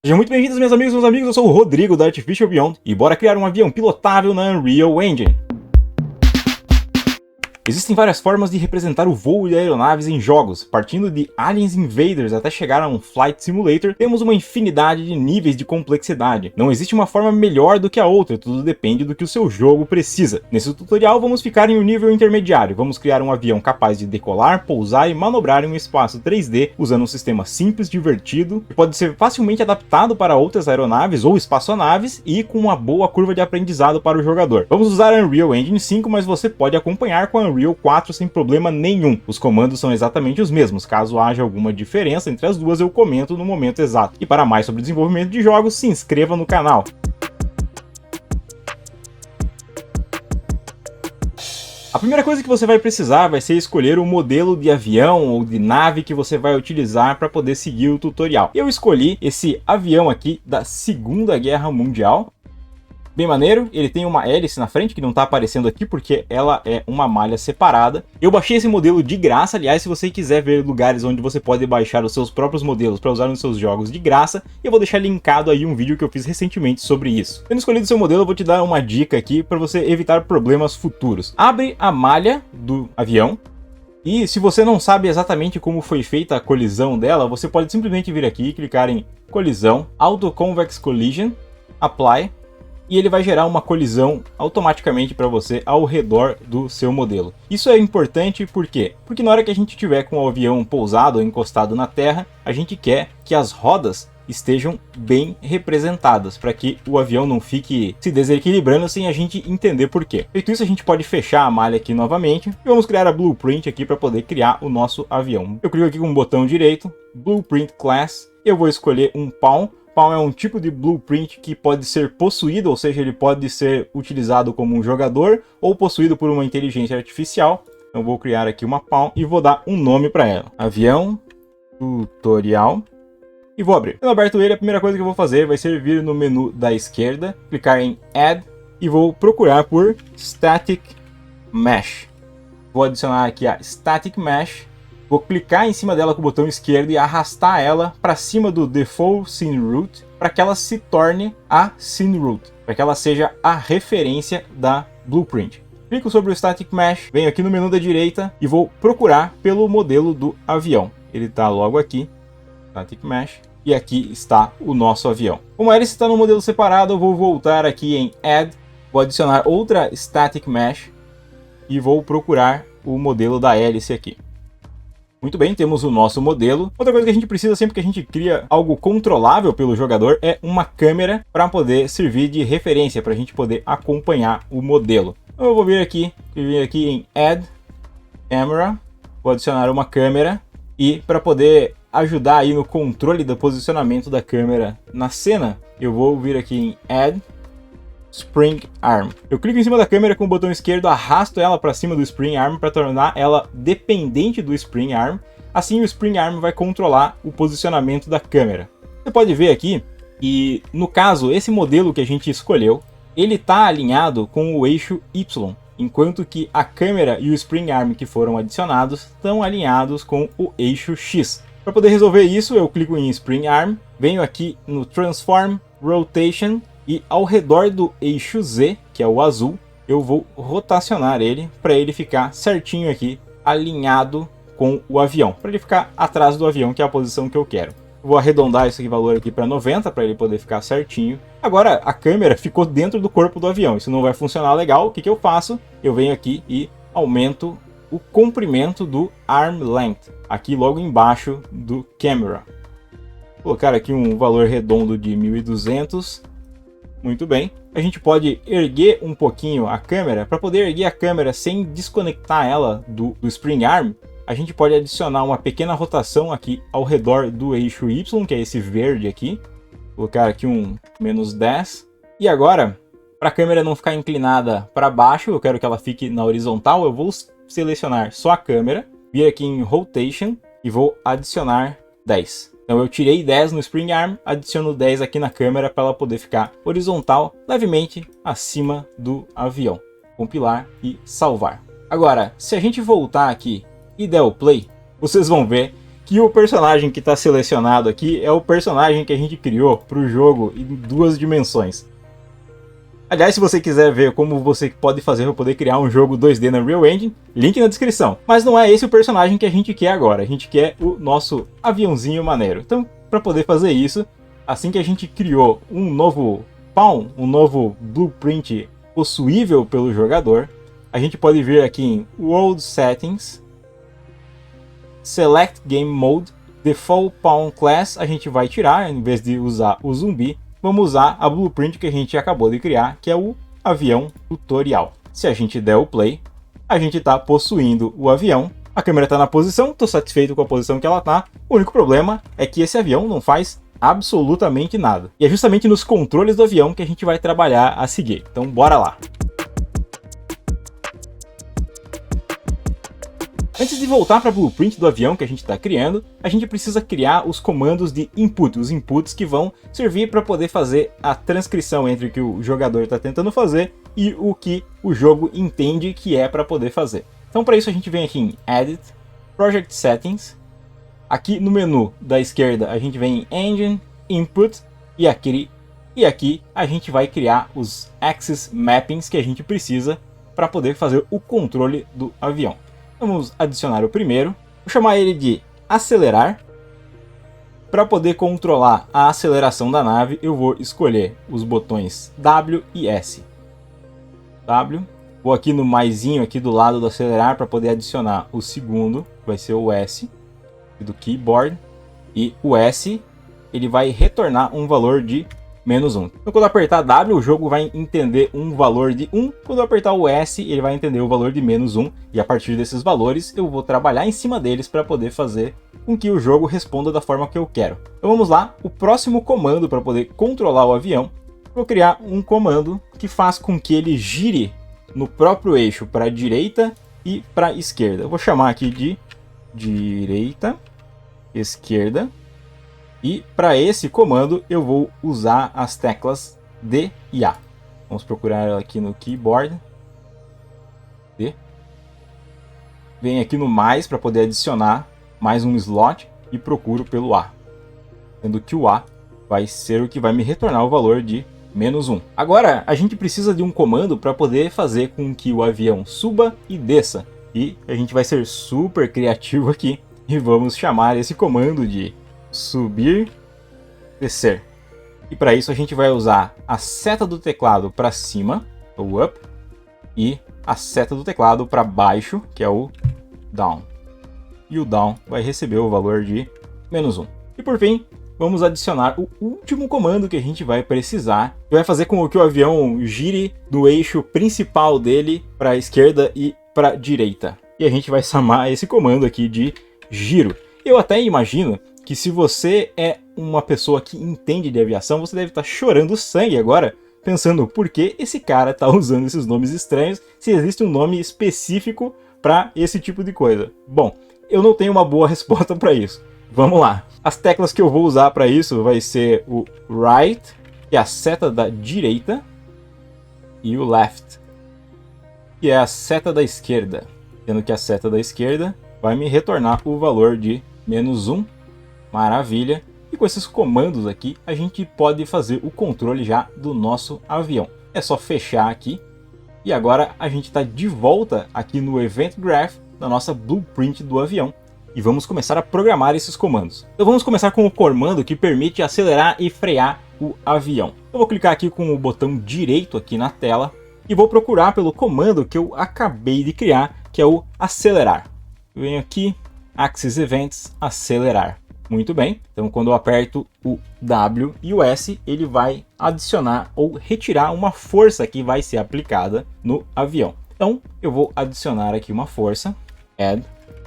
Sejam muito bem-vindos, meus amigos, eu sou o Rodrigo da Artificial Beyond e bora criar um avião pilotável na Unreal Engine. Existem várias formas de representar o voo de aeronaves em jogos, partindo de Aliens Invaders até chegar a um Flight Simulator, temos uma infinidade de níveis de complexidade. Não existe uma forma melhor do que a outra, tudo depende do que o seu jogo precisa. Nesse tutorial vamos ficar em um nível intermediário, vamos criar um avião capaz de decolar, pousar e manobrar em um espaço 3D, usando um sistema simples, divertido, que pode ser facilmente adaptado para outras aeronaves ou espaçonaves e com uma boa curva de aprendizado para o jogador. Vamos usar a Unreal Engine 5, mas você pode acompanhar com a Unreal 4 sem problema nenhum. Os comandos são exatamente os mesmos, caso haja alguma diferença entre as duas eu comento no momento exato. E para mais sobre desenvolvimento de jogos, se inscreva no canal. A primeira coisa que você vai precisar vai ser escolher o modelo de avião ou de nave que você vai utilizar para poder seguir o tutorial. Eu escolhi esse avião aqui da Segunda Guerra Mundial. Bem maneiro, ele tem uma hélice na frente que não está aparecendo aqui porque ela é uma malha separada. Eu baixei esse modelo de graça, aliás, se você quiser ver lugares onde você pode baixar os seus próprios modelos para usar nos seus jogos de graça, eu vou deixar linkado aí um vídeo que eu fiz recentemente sobre isso. Tendo escolhido o seu modelo, eu vou te dar uma dica aqui para você evitar problemas futuros. Abre a malha do avião. E se você não sabe exatamente como foi feita a colisão dela, você pode simplesmente vir aqui e clicar em Colisão, Auto Convex Collision, Apply, e ele vai gerar uma colisão automaticamente para você ao redor do seu modelo. Isso é importante por quê? Porque na hora que a gente tiver com o avião pousado ou encostado na terra, a gente quer que as rodas estejam bem representadas, para que o avião não fique se desequilibrando sem a gente entender por quê. Feito isso, a gente pode fechar a malha aqui novamente e vamos criar a Blueprint aqui para poder criar o nosso avião. Eu clico aqui com o botão direito, Blueprint Class, eu vou escolher um Palm. Palm é um tipo de blueprint que pode ser possuído, ou seja, ele pode ser utilizado como um jogador ou possuído por uma inteligência artificial. Então vou criar aqui uma Palm e vou dar um nome para ela. Avião Tutorial. E vou abrir. Quando aberto ele, a primeira coisa que eu vou fazer vai ser vir no menu da esquerda, clicar em Add e vou procurar por Static Mesh. Vou adicionar aqui a Static Mesh. Vou clicar em cima dela com o botão esquerdo e arrastar ela para cima do Default Scene Root para que ela se torne a Scene Root, para que ela seja a referência da Blueprint. Clico sobre o Static Mesh, venho aqui no menu da direita e vou procurar pelo modelo do avião. Ele está logo aqui, Static Mesh, e aqui está o nosso avião. Como ele está no modelo separado, eu vou voltar aqui em Add, vou adicionar outra Static Mesh e vou procurar o modelo da hélice aqui. Muito bem, temos o nosso modelo. Outra coisa que a gente precisa sempre que a gente cria algo controlável pelo jogador é uma câmera para poder servir de referência, para a gente poder acompanhar o modelo. Então eu vou vir aqui em Add Camera, vou adicionar uma câmera e para poder ajudar aí no controle do posicionamento da câmera na cena, eu vou vir aqui em Add Spring Arm. Eu clico em cima da câmera com o botão esquerdo, arrasto ela para cima do Spring Arm para tornar ela dependente do Spring Arm. Assim o Spring Arm vai controlar o posicionamento da câmera. Você pode ver aqui que, no caso, esse modelo que a gente escolheu, ele está alinhado com o eixo Y, enquanto que a câmera e o Spring Arm que foram adicionados estão alinhados com o eixo X. Para poder resolver isso, eu clico em Spring Arm, venho aqui no Transform Rotation, e ao redor do eixo Z, que é o azul, eu vou rotacionar ele para ele ficar certinho aqui, alinhado com o avião. Para ele ficar atrás do avião, que é a posição que eu quero. Vou arredondar esse valor aqui para 90, para ele poder ficar certinho. Agora a câmera ficou dentro do corpo do avião. Isso não vai funcionar legal. O que eu faço? Eu venho aqui e aumento o comprimento do Arm Length, aqui logo embaixo do Camera. Vou colocar aqui um valor redondo de 1200. Muito bem, a gente pode erguer um pouquinho a câmera. Para poder erguer a câmera sem desconectar ela do Spring Arm, a gente pode adicionar uma pequena rotação aqui ao redor do eixo Y, que é esse verde aqui. Vou colocar aqui um -10. E agora, para a câmera não ficar inclinada para baixo, eu quero que ela fique na horizontal, eu vou selecionar só a câmera, vir aqui em Rotation e vou adicionar 10. Então eu tirei 10 no Spring Arm, adiciono 10 aqui na câmera para ela poder ficar horizontal, levemente acima do avião. Compilar e salvar. Agora, se a gente voltar aqui e der o play, vocês vão ver que o personagem que está selecionado aqui é o personagem que a gente criou para o jogo em 2 dimensões. Aliás, se você quiser ver como você pode fazer para poder criar um jogo 2D na Unreal Engine, link na descrição. Mas não é esse o personagem que a gente quer agora, a gente quer o nosso aviãozinho maneiro. Então, para poder fazer isso, assim que a gente criou um novo pawn, um novo blueprint possuível pelo jogador, a gente pode vir aqui em World Settings, Select Game Mode, Default Pawn Class, a gente vai tirar, em vez de usar o zumbi, vamos usar a blueprint que a gente acabou de criar, que é o avião tutorial. Se a gente der o play, a gente está possuindo o avião, a câmera está na posição, estou satisfeito com a posição que ela está, o único problema é que esse avião não faz absolutamente nada. E é justamente nos controles do avião que a gente vai trabalhar a seguir, então bora lá! Antes de voltar para a blueprint do avião que a gente está criando, a gente precisa criar os comandos de input, os inputs que vão servir para poder fazer a transcrição entre o que o jogador está tentando fazer e o que o jogo entende que é para poder fazer. Então para isso a gente vem aqui em Edit, Project Settings, aqui no menu da esquerda a gente vem em Engine, Input e aqui a gente vai criar os Axis Mappings que a gente precisa para poder fazer o controle do avião. Vamos adicionar o primeiro, vou chamar ele de acelerar. Para poder controlar a aceleração da nave, eu vou escolher os botões W e S. W, vou aqui no maisinho aqui do lado do acelerar para poder adicionar o segundo, vai ser o S do keyboard, e o S ele vai retornar um valor de -1. Então quando eu apertar W, o jogo vai entender um valor de 1. Quando eu apertar o S, ele vai entender o valor de -1. E a partir desses valores, eu vou trabalhar em cima deles para poder fazer com que o jogo responda da forma que eu quero. Então vamos lá, o próximo comando para poder controlar o avião, vou criar um comando que faz com que ele gire no próprio eixo para a direita e para a esquerda. Eu vou chamar aqui de direita, esquerda. E para esse comando eu vou usar as teclas D e A. Vamos procurar ela aqui no keyboard. D. Venho aqui no mais para poder adicionar mais um slot e procuro pelo A. Sendo que o A vai ser o que vai me retornar o valor de -1. Agora a gente precisa de um comando para poder fazer com que o avião suba e desça. E a gente vai ser super criativo aqui e vamos chamar esse comando de subir, descer. E para isso a gente vai usar a seta do teclado para cima, o up, e a seta do teclado para baixo, que é o down. E o down vai receber o valor de -1. E por fim, vamos adicionar o último comando que a gente vai precisar, que vai fazer com que o avião gire no eixo principal dele para a esquerda e para a direita. E a gente vai chamar esse comando aqui de giro. Eu até imagino que se você é uma pessoa que entende de aviação, você deve estar chorando sangue agora, pensando por que esse cara está usando esses nomes estranhos, se existe um nome específico para esse tipo de coisa. Bom, eu não tenho uma boa resposta para isso. Vamos lá. As teclas que eu vou usar para isso vai ser o right, que é a seta da direita, e o left, que é a seta da esquerda. Sendo que a seta da esquerda vai me retornar o valor de -1. Maravilha! E com esses comandos aqui, a gente pode fazer o controle já do nosso avião. É só fechar aqui. E agora a gente está de volta aqui no Event Graph da nossa blueprint do avião. E vamos começar a programar esses comandos. Então vamos começar com o comando que permite acelerar e frear o avião. Eu vou clicar aqui com o botão direito aqui na tela e vou procurar pelo comando que eu acabei de criar, que é o acelerar. Eu venho aqui, Axis Events, acelerar. Muito bem, então quando eu aperto o W e o S, ele vai adicionar ou retirar uma força que vai ser aplicada no avião. Então eu vou adicionar aqui uma força, Add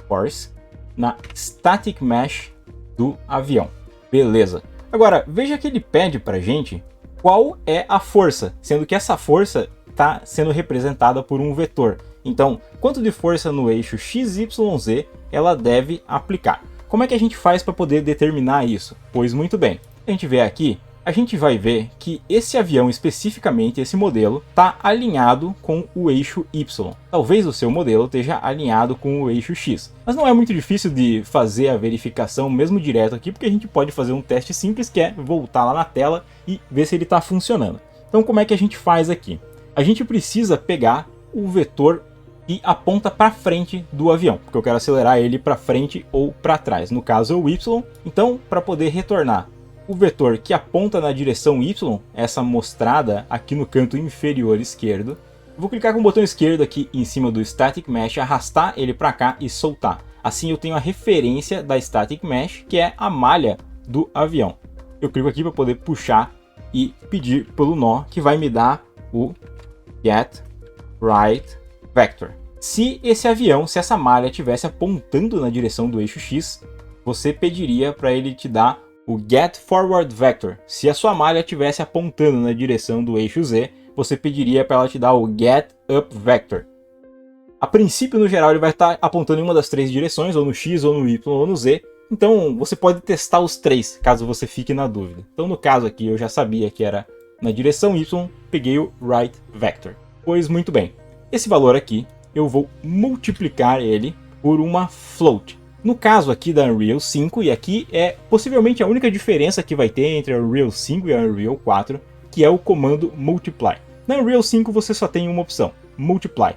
Force, na Static Mesh do avião. Beleza. Agora, veja que ele pede pra gente qual é a força, sendo que essa força está sendo representada por um vetor. Então, quanto de força no eixo XYZ ela deve aplicar. Como é que a gente faz para poder determinar isso? Pois muito bem, a gente vê aqui a gente vai ver que esse avião especificamente, esse modelo, está alinhado com o eixo Y. Talvez o seu modelo esteja alinhado com o eixo X. Mas não é muito difícil de fazer a verificação mesmo direto aqui, porque a gente pode fazer um teste simples, que é voltar lá na tela e ver se ele está funcionando. Então como é que a gente faz aqui? A gente precisa pegar o vetor que aponta para frente do avião, porque eu quero acelerar ele para frente ou para trás. No caso é o Y. Então, para poder retornar o vetor que aponta na direção Y, essa mostrada aqui no canto inferior esquerdo, eu vou clicar com o botão esquerdo aqui em cima do Static Mesh, arrastar ele para cá e soltar. Assim eu tenho a referência da Static Mesh, que é a malha do avião. Eu clico aqui para poder puxar e pedir pelo nó, que vai me dar o Get Right Vector. Se esse avião, se essa malha estivesse apontando na direção do eixo X, você pediria para ele te dar o Get Forward Vector. Se a sua malha estivesse apontando na direção do eixo Z, você pediria para ela te dar o Get Up Vector. A princípio, no geral, ele vai estar apontando em uma das três direções, ou no X, ou no Y, ou no Z. Então, você pode testar os três, caso você fique na dúvida. Então, no caso aqui, eu já sabia que era na direção Y, peguei o Right Vector. Pois muito bem, esse valor aqui, eu vou multiplicar ele por uma float. No caso aqui da Unreal 5, e aqui é possivelmente a única diferença que vai ter entre a Unreal 5 e a Unreal 4, que é o comando multiply. Na Unreal 5 você só tem uma opção, multiply.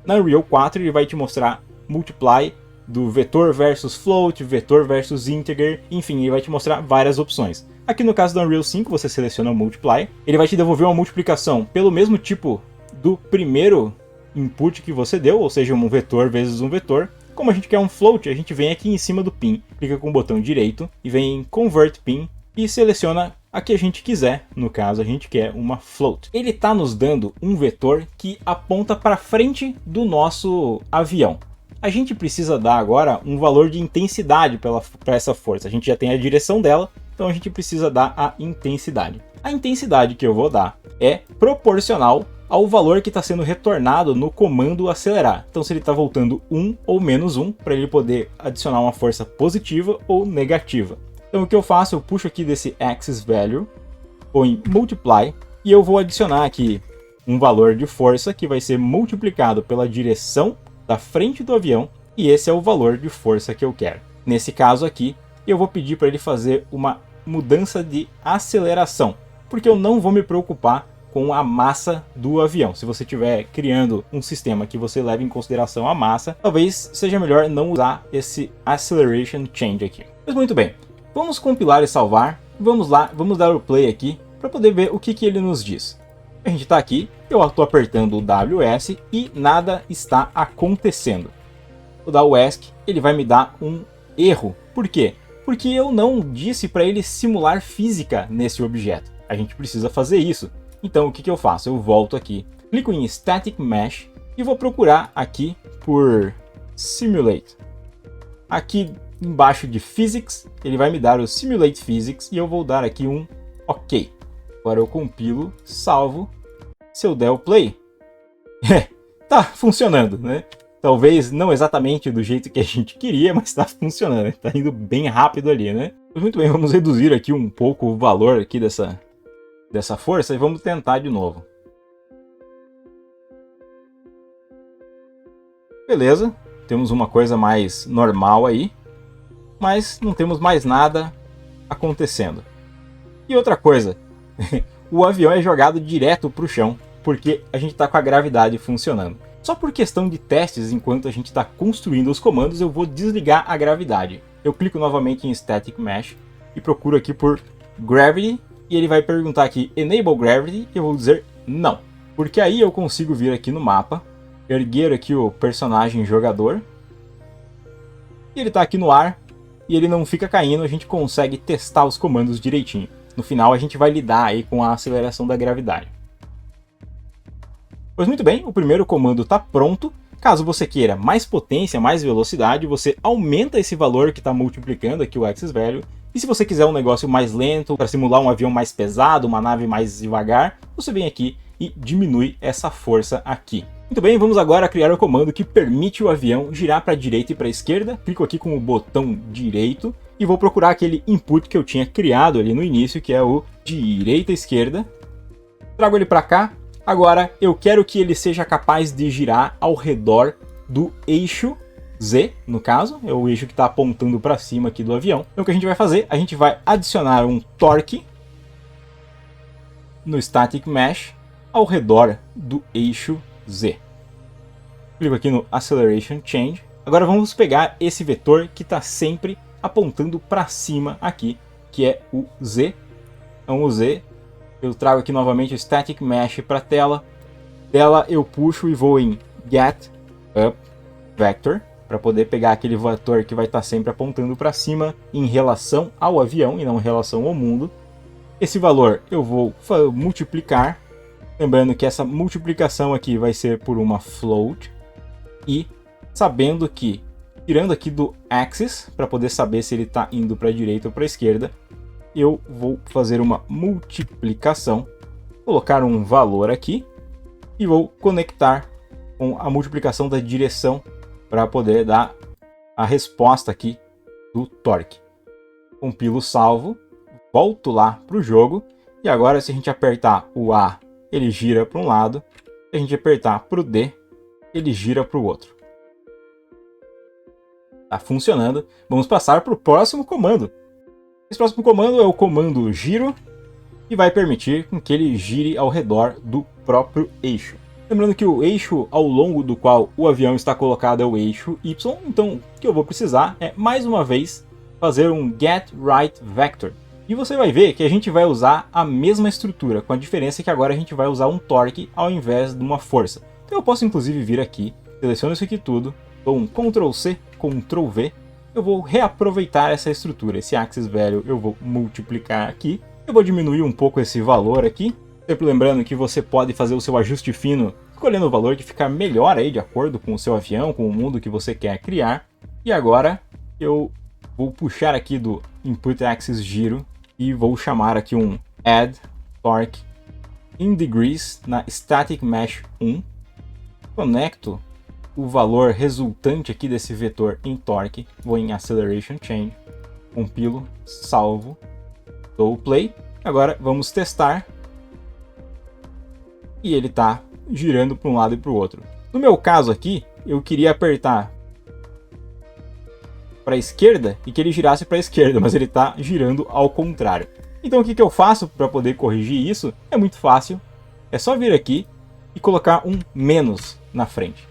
Na Unreal 4 ele vai te mostrar multiply do vetor versus float, vetor versus integer, enfim, ele vai te mostrar várias opções. Aqui no caso da Unreal 5 você seleciona o multiply, ele vai te devolver uma multiplicação pelo mesmo tipo do primeiro input que você deu, ou seja, um vetor vezes um vetor. Como a gente quer um float, a gente vem aqui em cima do pin, clica com o botão direito e vem em Convert Pin e seleciona a que a gente quiser. No caso, a gente quer uma float. Ele está nos dando um vetor que aponta para frente do nosso avião. A gente precisa dar agora um valor de intensidade para essa força. A gente já tem a direção dela, então a gente precisa dar a intensidade. A intensidade que eu vou dar é proporcional ao valor que está sendo retornado no comando acelerar. Então se ele está voltando 1 ou menos 1, para ele poder adicionar uma força positiva ou negativa. Então o que eu faço, eu puxo aqui desse Axis Value, vou em Multiply, e eu vou adicionar aqui um valor de força que vai ser multiplicado pela direção da frente do avião, e esse é o valor de força que eu quero. Nesse caso aqui, eu vou pedir para ele fazer uma mudança de aceleração, porque eu não vou me preocupar com a massa do avião. Se você estiver criando um sistema que você leve em consideração a massa, talvez seja melhor não usar esse Acceleration Change aqui. Mas muito bem, vamos compilar e salvar. Vamos lá, vamos dar o play aqui para poder ver o que ele nos diz. A gente está aqui, eu estou apertando o WS e nada está acontecendo. Vou dar o ESC, ele vai me dar um erro. Por quê? Porque eu não disse para ele simular física nesse objeto. A gente precisa fazer isso. Então o que eu faço? Eu volto aqui, clico em Static Mesh e vou procurar aqui por Simulate. Aqui embaixo de Physics, ele vai me dar o Simulate Physics e eu vou dar aqui um OK. Agora eu compilo, salvo. Se eu der o play, tá funcionando, né? Talvez não exatamente do jeito que a gente queria, mas está funcionando, está indo bem rápido ali, né? Mas muito bem, vamos reduzir aqui um pouco o valor aqui dessa força e vamos tentar de novo. Beleza, temos uma coisa mais normal aí, mas não temos mais nada acontecendo. E outra coisa, o avião é jogado direto para o chão, porque a gente está com a gravidade funcionando. Só por questão de testes, enquanto a gente está construindo os comandos, eu vou desligar a gravidade. Eu clico novamente em Static Mesh e procuro aqui por Gravity, e ele vai perguntar aqui Enable Gravity, e eu vou dizer não. Porque aí eu consigo vir aqui no mapa, erguer aqui o personagem jogador, e ele está aqui no ar, e ele não fica caindo, a gente consegue testar os comandos direitinho. No final a gente vai lidar aí com a aceleração da gravidade. Pois muito bem, o primeiro comando está pronto. Caso você queira mais potência, mais velocidade, você aumenta esse valor que está multiplicando aqui o Axis Value. E se você quiser um negócio mais lento, para simular um avião mais pesado, uma nave mais devagar, você vem aqui e diminui essa força aqui. Muito bem, vamos agora criar o comando que permite o avião girar para a direita e para a esquerda. Clico aqui com o botão direito e vou procurar aquele input que eu tinha criado ali no início, que é o direita-esquerda. Trago ele para cá. Agora eu quero que ele seja capaz de girar ao redor do eixo Z, no caso, é o eixo que está apontando para cima aqui do avião. Então o que a gente vai fazer? A gente vai adicionar um torque no Static Mesh ao redor do eixo Z. Clico aqui no Acceleration Change. Agora vamos pegar esse vetor que está sempre apontando para cima aqui, que é o Z. Então o Z, eu trago aqui novamente o Static Mesh para a tela. Dela eu puxo e vou em Get Up Vector, para poder pegar aquele vetor que vai estar sempre apontando para cima em relação ao avião e não em relação ao mundo. Esse valor eu vou multiplicar, lembrando que essa multiplicação aqui vai ser por uma float, e sabendo que, tirando aqui do axis, para poder saber se ele está indo para a direita ou para a esquerda, eu vou fazer uma multiplicação, colocar um valor aqui, e vou conectar com a multiplicação da direção, para poder dar a resposta aqui do torque. Compilo, salvo, volto lá para o jogo, e agora se a gente apertar o A, ele gira para um lado, se a gente apertar para o D, ele gira para o outro. Está funcionando. Vamos passar para o próximo comando. Esse próximo comando é o comando giro, que vai permitir que ele gire ao redor do próprio eixo. Lembrando que o eixo ao longo do qual o avião está colocado é o eixo Y, então o que eu vou precisar é, mais uma vez, fazer um Get Right Vector. E você vai ver que a gente vai usar a mesma estrutura, com a diferença que agora a gente vai usar um torque ao invés de uma força. Então eu posso inclusive vir aqui, seleciono isso aqui tudo, dou um Ctrl C, Ctrl V, eu vou reaproveitar essa estrutura. Esse axis velho eu vou multiplicar aqui, eu vou diminuir um pouco esse valor aqui, sempre lembrando que você pode fazer o seu ajuste fino escolhendo o valor que ficar melhor aí de acordo com o seu avião, com o mundo que você quer criar. E agora eu vou puxar aqui do Input Axis Giro e vou chamar aqui um Add Torque in Degrees na Static Mesh 1. Conecto o valor resultante aqui desse vetor em torque, vou em Acceleration Change, compilo, salvo, dou play. Agora vamos testar. E ele está girando para um lado e para o outro. No meu caso aqui, eu queria apertar para a esquerda e que ele girasse para a esquerda, mas ele está girando ao contrário. Então o que eu faço para poder corrigir isso? É muito fácil, é só vir aqui e colocar um menos na frente.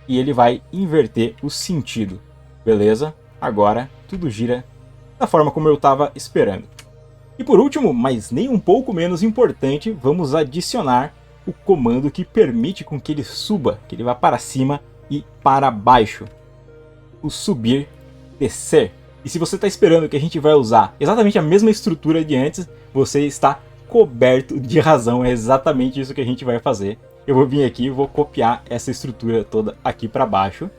E ele vai inverter o sentido, beleza? Agora tudo gira da forma como eu estava esperando. E por último, mas nem um pouco menos importante, vamos adicionar o comando que permite com que ele suba, que ele vá para cima e para baixo. O subir, descer. E se você está esperando que a gente vai usar exatamente a mesma estrutura de antes, você está coberto de razão, é exatamente isso que a gente vai fazer. Eu vou vir aqui e vou copiar essa estrutura toda aqui para baixo.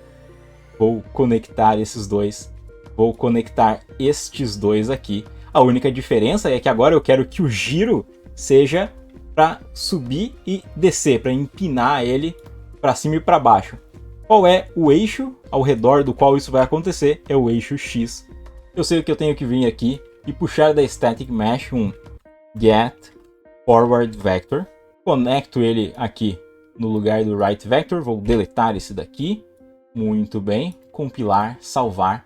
Vou conectar esses dois, vou conectar estes dois aqui. A única diferença é que agora eu quero que o giro seja para subir e descer, para empinar ele para cima e para baixo. Qual é o eixo ao redor do qual isso vai acontecer? É o eixo X. Eu sei que eu tenho que vir aqui e puxar da Static Mesh um Get Forward Vector. Conecto ele aqui no lugar do Right Vector. Vou deletar esse daqui. Muito bem. Compilar, salvar.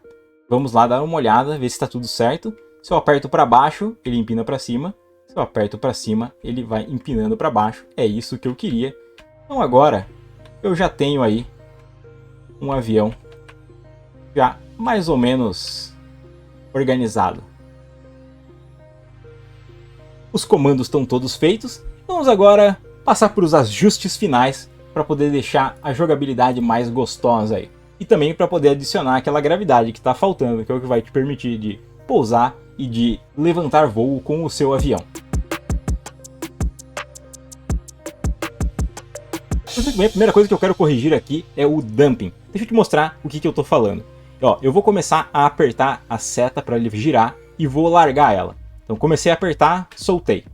Vamos lá dar uma olhada, ver se está tudo certo. Se eu aperto para baixo, ele empina para cima. Se eu aperto para cima, ele vai empinando para baixo. É isso que eu queria. Então agora eu já tenho aí um avião já mais ou menos organizado. Os comandos estão todos feitos. Vamos agora passar por os ajustes finais para poder deixar a jogabilidade mais gostosa aí. E também para poder adicionar aquela gravidade que está faltando, que é o que vai te permitir de pousar e de levantar voo com o seu avião. Muito bem, a primeira coisa que eu quero corrigir aqui é o dumping. Deixa eu te mostrar o que eu estou falando. Ó, eu vou começar a apertar a seta para ele girar e vou largar ela. Então comecei a apertar, soltei.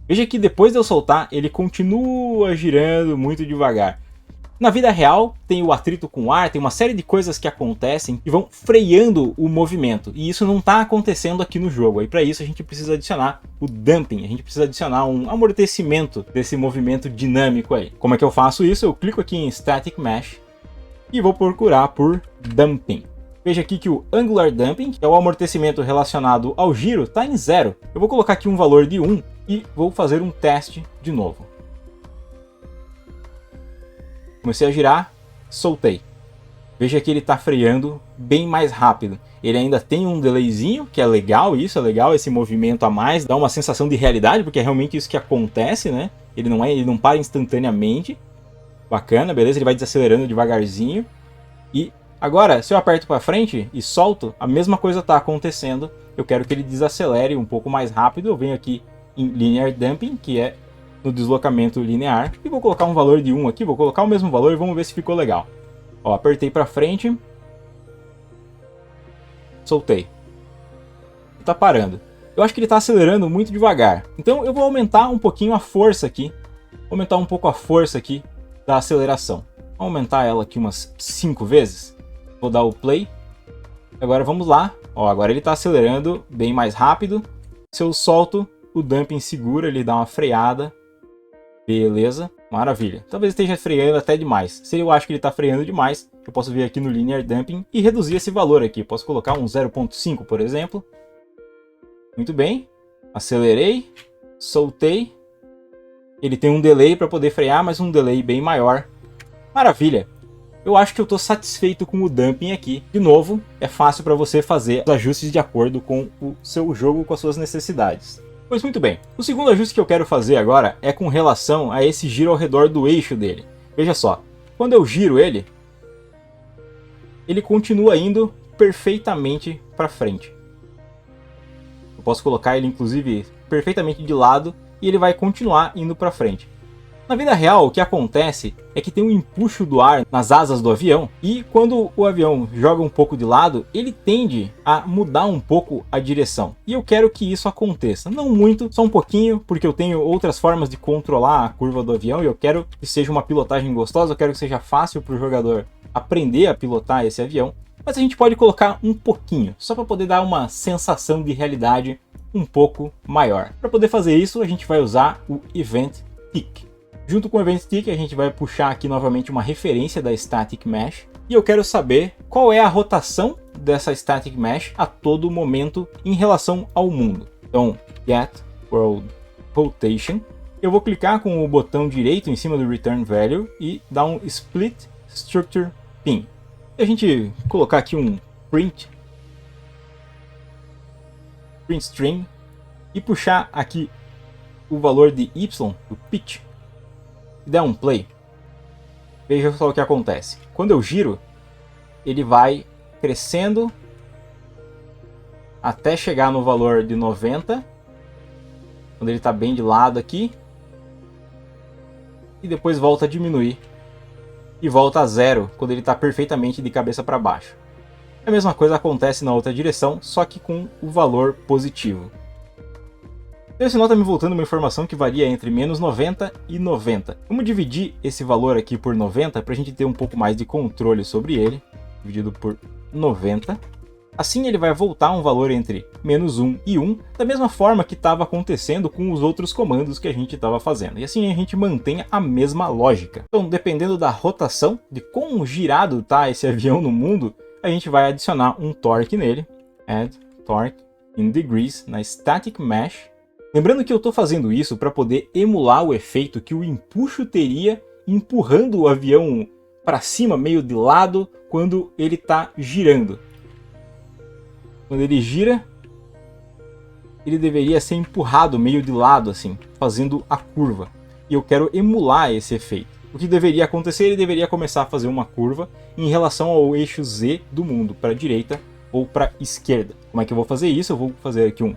Veja que depois de eu soltar, ele continua girando muito devagar. Na vida real, tem o atrito com o ar, tem uma série de coisas que acontecem que vão freando o movimento. E isso não está acontecendo aqui no jogo. Aí para isso a gente precisa adicionar o damping, a gente precisa adicionar um amortecimento desse movimento dinâmico aí. Como é que eu faço isso? Eu clico aqui em Static Mesh e vou procurar por Damping. Veja aqui que o Angular Damping, que é o amortecimento relacionado ao giro, está em 0. Eu vou colocar aqui um valor de 1 e vou fazer um teste de novo. Comecei a girar, soltei. Veja que ele está freando bem mais rápido. Ele ainda tem um delayzinho, que é legal isso, é legal esse movimento a mais, dá uma sensação de realidade, porque é realmente isso que acontece, né? Ele não para instantaneamente. Bacana, beleza? Ele vai desacelerando devagarzinho. E agora, se eu aperto para frente e solto, a mesma coisa está acontecendo. Eu quero que ele desacelere um pouco mais rápido. Eu venho aqui em Linear Damping, que é no deslocamento linear, e vou colocar um valor de 1 aqui, vou colocar o mesmo valor e vamos ver se ficou legal. Ó, apertei para frente, soltei. Tá parando. Eu acho que ele está acelerando muito devagar, então eu vou aumentar um pouquinho a força aqui, aumentar um pouco a força aqui da aceleração. Vou aumentar ela aqui umas 5 vezes, vou dar o play, agora vamos lá. Ó, agora ele está acelerando bem mais rápido, se eu solto, o damping segura, ele dá uma freada. Beleza, maravilha. Talvez esteja freando até demais. Se eu acho que ele está freando demais, eu posso vir aqui no Linear Damping e reduzir esse valor aqui. Posso colocar um 0.5, por exemplo. Muito bem. Acelerei, soltei. Ele tem um delay para poder frear, mas um delay bem maior. Maravilha. Eu acho que eu estou satisfeito com o damping aqui. De novo, é fácil para você fazer os ajustes de acordo com o seu jogo, com as suas necessidades. Pois muito bem, o segundo ajuste que eu quero fazer agora é com relação a esse giro ao redor do eixo dele. Veja só, quando eu giro ele continua indo perfeitamente para frente. Eu posso colocar ele inclusive perfeitamente de lado e ele vai continuar indo para frente. Na vida real, o que acontece é que tem um empuxo do ar nas asas do avião e quando o avião joga um pouco de lado, ele tende a mudar um pouco a direção. E eu quero que isso aconteça. Não muito, só um pouquinho, porque eu tenho outras formas de controlar a curva do avião e eu quero que seja uma pilotagem gostosa, eu quero que seja fácil para o jogador aprender a pilotar esse avião. Mas a gente pode colocar um pouquinho, só para poder dar uma sensação de realidade um pouco maior. Para poder fazer isso, a gente vai usar o Event Tick. Junto com o Event Tick, a gente vai puxar aqui novamente uma referência da Static Mesh. E eu quero saber qual é a rotação dessa Static Mesh a todo momento em relação ao mundo. Então, Get World Rotation. Eu vou clicar com o botão direito em cima do Return Value e dar um Split Structure Pin. E a gente colocar aqui um Print String e puxar aqui o valor de Y, o Pitch. E der um play, veja só o que acontece. Quando eu giro, ele vai crescendo até chegar no valor de 90, quando ele está bem de lado aqui, e depois volta a diminuir e volta a 0 quando ele está perfeitamente de cabeça para baixo. A mesma coisa acontece na outra direção, só que com o valor positivo. Esse nó está me voltando uma informação que varia entre menos 90 e 90. Vamos dividir esse valor aqui por 90 para a gente ter um pouco mais de controle sobre ele. Dividido por 90. Assim ele vai voltar um valor entre menos 1 e 1, da mesma forma que estava acontecendo com os outros comandos que a gente estava fazendo. E assim a gente mantém a mesma lógica. Então, dependendo da rotação, de quão girado está esse avião no mundo, a gente vai adicionar um torque nele. Add Torque in Degrees na Static Mesh. Lembrando que eu estou fazendo isso para poder emular o efeito que o empuxo teria empurrando o avião para cima, meio de lado, quando ele está girando. Quando ele gira, ele deveria ser empurrado meio de lado, assim, fazendo a curva. E eu quero emular esse efeito. O que deveria acontecer? Ele deveria começar a fazer uma curva em relação ao eixo Z do mundo, para a direita ou para a esquerda. Como é que eu vou fazer isso? Eu vou fazer aqui um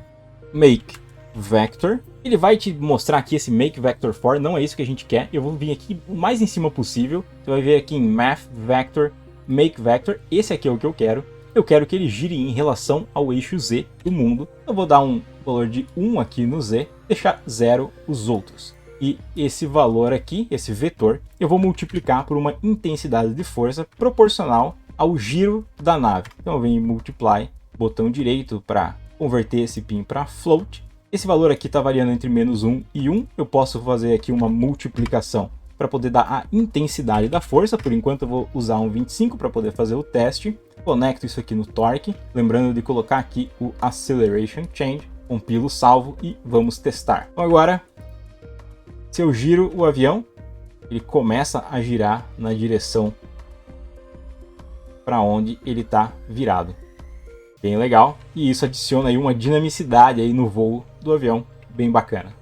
Make Vector. Ele vai te mostrar aqui esse Make Vector For, não é isso que a gente quer. Eu vou vir aqui o mais em cima possível. Você vai ver aqui em Math Vector, Make Vector. Esse aqui é o que eu quero. Eu quero que ele gire em relação ao eixo Z do mundo. Eu vou dar um valor de 1 aqui no Z, deixar 0 os outros. e esse valor aqui, esse vetor, eu vou multiplicar por uma intensidade de força proporcional ao giro da nave. Então eu venho em Multiply, botão direito para converter esse pin para float. Esse valor aqui está variando entre -1 e 1. Eu posso fazer aqui uma multiplicação para poder dar a intensidade da força. Por enquanto eu vou usar um 25 para poder fazer o teste. Conecto isso aqui no torque, lembrando de colocar aqui o Acceleration Change, compilo, salvo e vamos testar. Então agora, se eu giro o avião, ele começa a girar na direção para onde ele está virado. Bem legal, e isso adiciona aí uma dinamicidade aí no voo do avião, bem bacana.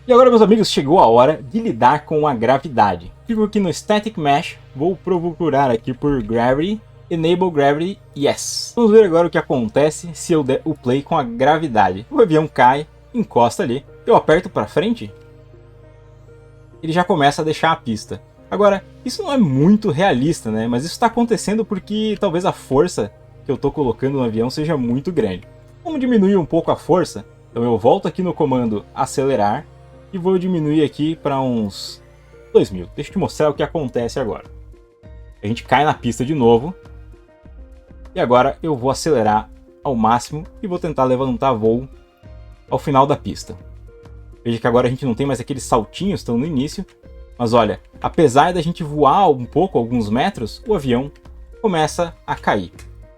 E agora, meus amigos, chegou a hora de lidar com a gravidade. Fico aqui no Static Mesh, vou procurar aqui por Gravity, Enable Gravity, Yes. Vamos ver agora o que acontece se eu der o play com a gravidade. O avião cai, encosta ali, eu aperto para frente, ele já começa a deixar a pista. Agora, isso não é muito realista, né? Mas isso está acontecendo porque talvez a força que eu estou colocando no avião seja muito grande. Vamos diminuir um pouco a força. Então eu volto aqui no comando acelerar e vou diminuir aqui para uns 2000. Deixa eu te mostrar o que acontece agora. A gente cai na pista de novo. E agora eu vou acelerar ao máximo e vou tentar levantar voo ao final da pista. Veja que agora a gente não tem mais aqueles saltinhos, estão no início. Mas olha, apesar da gente voar um pouco, alguns metros, o avião começa a cair.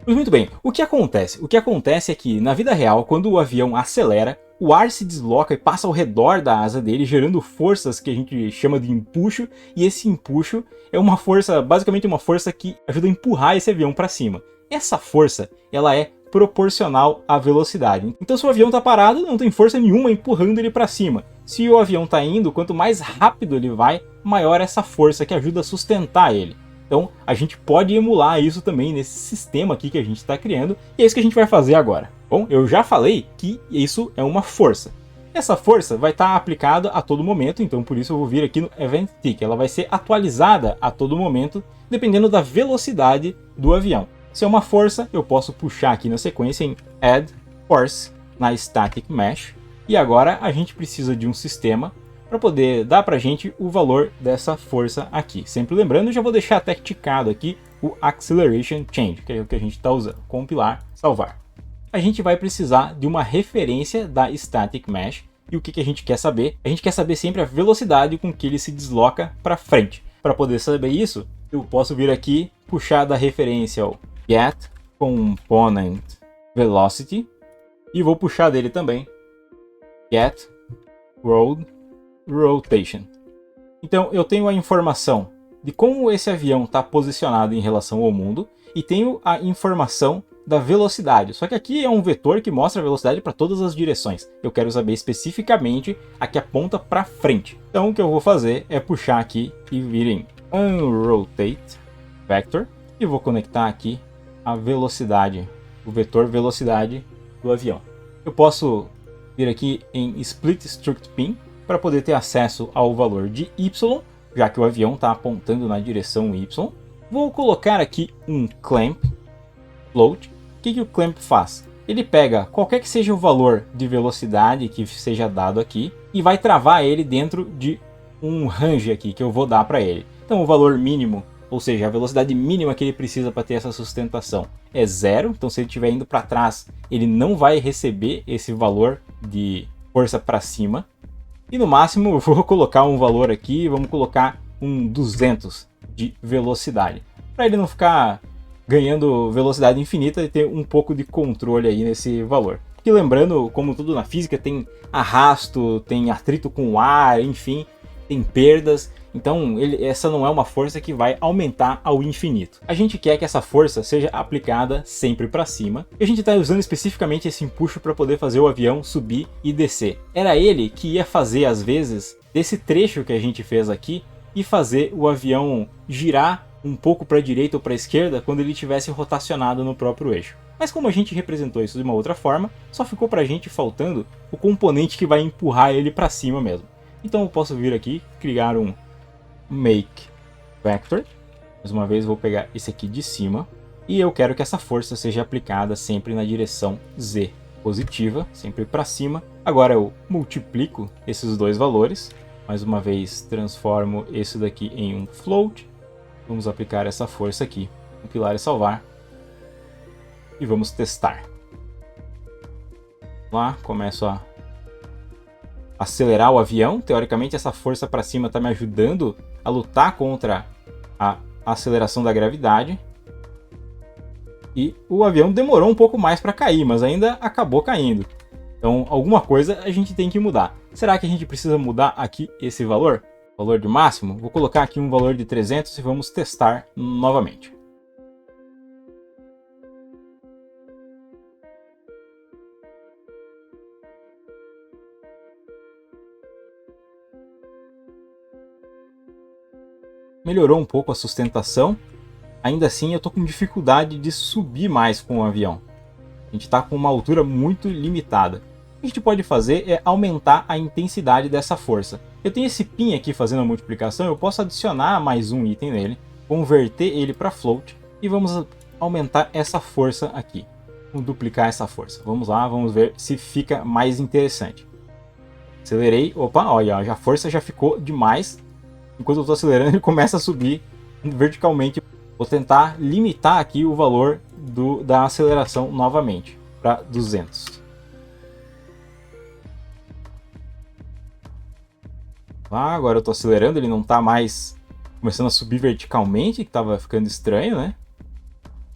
Mas muito bem, o que acontece? O que acontece é que, na vida real, quando o avião acelera, o ar se desloca e passa ao redor da asa dele, gerando forças que a gente chama de empuxo. E esse empuxo é uma força, basicamente uma força que ajuda a empurrar esse avião para cima. Essa força, ela é proporcional à velocidade. Então se o avião está parado, não tem força nenhuma empurrando ele para cima. Se o avião está indo, quanto mais rápido ele vai, maior essa força que ajuda a sustentar ele. Então a gente pode emular isso também nesse sistema aqui que a gente está criando, e é isso que a gente vai fazer agora. Bom, eu já falei que isso é uma força. Essa força vai estar aplicada a todo momento, então por isso eu vou vir aqui no Event Tick. Ela vai ser atualizada a todo momento, dependendo da velocidade do avião. Se é uma força, eu posso puxar aqui na sequência em Add Force na Static Mesh. E agora a gente precisa de um sistema para poder dar para a gente o valor dessa força aqui. Sempre lembrando, eu já vou deixar até ticado aqui o Acceleration Change, que é o que a gente está usando. Compilar, salvar. A gente vai precisar de uma referência da Static Mesh. E o que a gente quer saber? A gente quer saber sempre a velocidade com que ele se desloca para frente. Para poder saber isso, eu posso vir aqui, puxar da referência o Get Component Velocity e vou puxar dele também Get Road Rotation. Então eu tenho a informação de como esse avião está posicionado em relação ao mundo e tenho a informação da velocidade. Só que aqui é um vetor que mostra a velocidade para todas as direções. Eu quero saber especificamente a que aponta para frente. Então o que eu vou fazer é puxar aqui e vir em Unrotate Vector e vou conectar aqui a velocidade, o vetor velocidade do avião. Eu posso vir aqui em Split Struct Pin para poder ter acesso ao valor de Y, já que o avião está apontando na direção Y. Vou colocar aqui um Clamp Float. O que o Clamp faz? Ele pega qualquer que seja o valor de velocidade que seja dado aqui e vai travar ele dentro de um range aqui que eu vou dar para ele. Então o valor mínimo, ou seja, a velocidade mínima que ele precisa para ter essa sustentação é 0. Então se ele estiver indo para trás, ele não vai receber esse valor de força para cima. E no máximo eu vou colocar um valor aqui, vamos colocar um 200 de velocidade. Para ele não ficar ganhando velocidade infinita e ter um pouco de controle aí nesse valor. E lembrando, como tudo na física, tem arrasto, tem atrito com o ar, enfim, tem perdas. Então essa não é uma força que vai aumentar ao infinito. A gente quer que essa força seja aplicada sempre para cima. E a gente está usando especificamente esse empuxo para poder fazer o avião subir e descer. Era ele que ia fazer, às vezes, desse trecho que a gente fez aqui, e fazer o avião girar um pouco para a direita ou para a esquerda quando ele tivesse rotacionado no próprio eixo. Mas como a gente representou isso de uma outra forma, só ficou para a gente faltando o componente que vai empurrar ele para cima mesmo. Então eu posso vir aqui, criar um Make Vector. Mais uma vez vou pegar esse aqui de cima. E eu quero que essa força seja aplicada sempre na direção Z positiva, sempre para cima. Agora eu multiplico esses dois valores. Mais uma vez, transformo esse daqui em um float. Vamos aplicar essa força aqui. Compilar e salvar. E vamos testar. Lá, começo a acelerar o avião. Teoricamente, essa força para cima está me ajudando a lutar contra a aceleração da gravidade. E o avião demorou um pouco mais para cair, mas ainda acabou caindo. Então, alguma coisa a gente tem que mudar. Será que a gente precisa mudar aqui esse valor? Valor de máximo? Vou colocar aqui um valor de 300 e vamos testar novamente. Melhorou um pouco a sustentação. Ainda assim, eu estou com dificuldade de subir mais com o avião. A gente está com uma altura muito limitada. O que a gente pode fazer é aumentar a intensidade dessa força. Eu tenho esse pin aqui fazendo a multiplicação, eu posso adicionar mais um item nele, converter ele para float e vamos aumentar essa força aqui. Vamos duplicar essa força. Vamos lá, vamos ver se fica mais interessante. Acelerei, opa, olha, a força já ficou demais. Enquanto eu estou acelerando, ele começa a subir verticalmente. Vou tentar limitar aqui o valor da aceleração novamente para 200. Lá, agora eu estou acelerando, ele não está mais começando a subir verticalmente, que estava ficando estranho, né?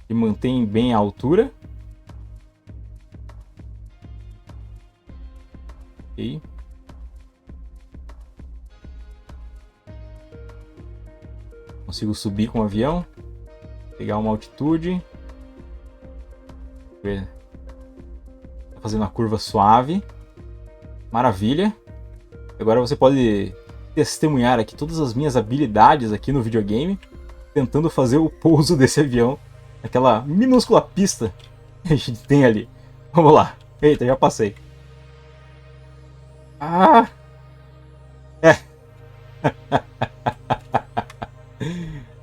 E mantém bem a altura. Ok. Consigo subir com o avião. Pegar uma altitude. Tá fazendo a curva suave. Maravilha. Agora você pode testemunhar aqui todas as minhas habilidades aqui no videogame, tentando fazer o pouso desse avião naquela minúscula pista que a gente tem ali. Vamos lá. Eita, já passei. Ah! É.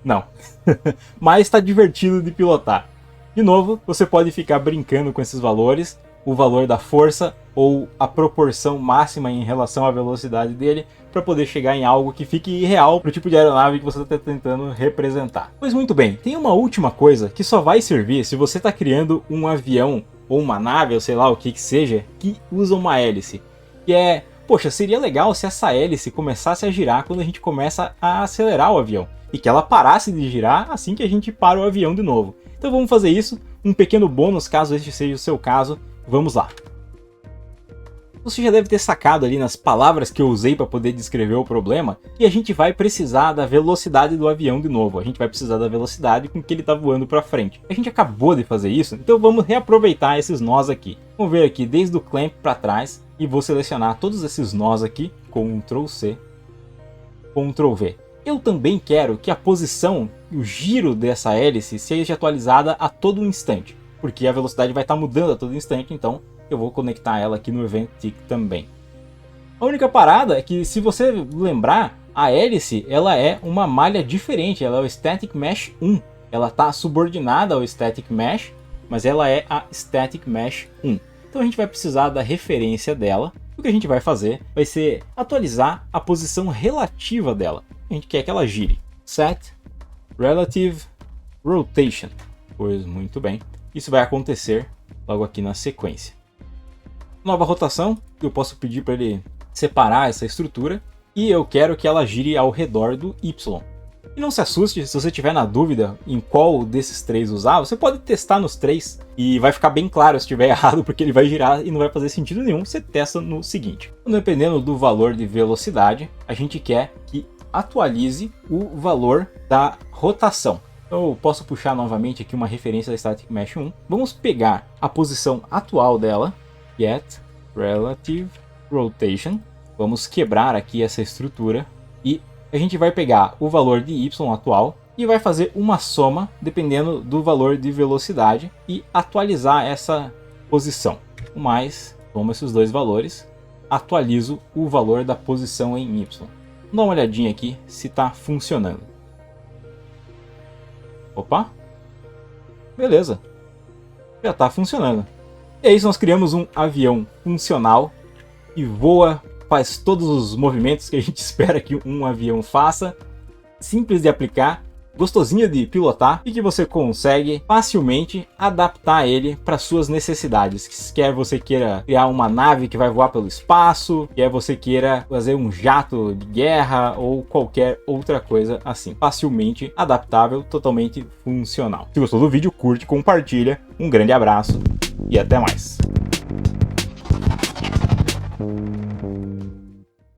Não. Mas está divertido de pilotar. De novo, você pode ficar brincando com esses valores, o valor da força ou a proporção máxima em relação à velocidade dele, para poder chegar em algo que fique irreal para o tipo de aeronave que você está tentando representar. Pois muito bem, tem uma última coisa que só vai servir se você está criando um avião ou uma nave, ou sei lá o que seja, que usa uma hélice. Que é, poxa, seria legal se essa hélice começasse a girar quando a gente começa a acelerar o avião. E que ela parasse de girar assim que a gente para o avião de novo. Então vamos fazer isso, um pequeno bônus caso este seja o seu caso. Vamos lá. Você já deve ter sacado ali nas palavras que eu usei para poder descrever o problema que a gente vai precisar da velocidade do avião de novo. A gente vai precisar da velocidade com que ele está voando para frente. A gente acabou de fazer isso, então vamos reaproveitar esses nós aqui. Vamos ver aqui desde o clamp para trás e vou selecionar todos esses nós aqui, Ctrl C, Ctrl V. Eu também quero que a posição, o giro dessa hélice seja atualizada a todo instante, porque a velocidade vai estar mudando a todo instante, então eu vou conectar ela aqui no Event Tick também. A única parada é que, se você lembrar, a hélice ela é uma malha diferente, ela é o Static Mesh 1. Ela está subordinada ao Static Mesh, mas ela é a Static Mesh 1. Então a gente vai precisar da referência dela. O que a gente vai fazer vai ser atualizar a posição relativa dela. A gente quer que ela gire. Set Relative Rotation. Pois muito bem. Isso vai acontecer logo aqui na sequência. Nova rotação. Eu posso pedir para ele separar essa estrutura. E eu quero que ela gire ao redor do Y. E não se assuste se você tiver na dúvida em qual desses três usar. Você pode testar nos três. E vai ficar bem claro se estiver errado, porque ele vai girar e não vai fazer sentido nenhum. Você testa no seguinte. Dependendo do valor de velocidade, a gente quer que atualize o valor da rotação. Então eu posso puxar novamente aqui uma referência da Static Mesh 1. Vamos pegar a posição atual dela, Get Relative Rotation. Vamos quebrar aqui essa estrutura e a gente vai pegar o valor de Y atual e vai fazer uma soma dependendo do valor de velocidade e atualizar essa posição. Mais, tomo esses dois valores, atualizo o valor da posição em Y. Dá uma olhadinha aqui se está funcionando. Opa! Beleza! Já está funcionando. E é isso, nós criamos um avião funcional que voa faz todos os movimentos que a gente espera que um avião faça, simples de aplicar, gostosinho de pilotar e que você consegue facilmente adaptar ele para suas necessidades. Quer você queira criar uma nave que vai voar pelo espaço, quer você queira fazer um jato de guerra ou qualquer outra coisa assim. Facilmente adaptável, totalmente funcional. Se gostou do vídeo, curte, compartilha. Um grande abraço e até mais.